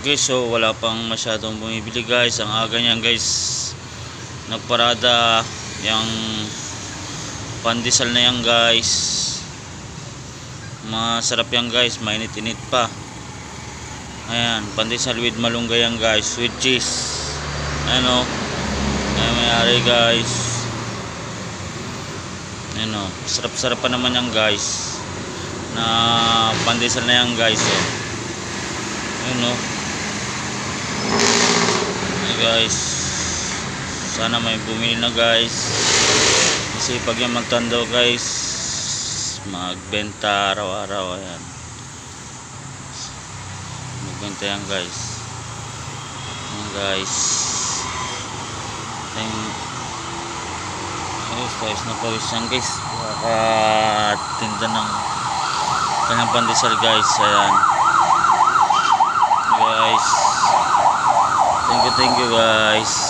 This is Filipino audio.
guys, so wala pang masyadong bumibili guys. Ang aga niyan guys, nagparada yung pandesal na yan guys. Masarap yan guys, mainit-init pa. Ayan, pandesal with malunggay yan guys, with cheese. Ano, ayan may-ari guys. Ano, sarap-sarap pa naman yan guys. Na pandesal na yan guys. Ano, guys, sana may bumili na guys, kasi pag yung magtando guys, magbenta araw-araw. Ayan, magbenta yan guys. Ayan guys, ayos na pawis yan guys, tinda ng kanyang pandesal guys. Ayan guys, thank you guys.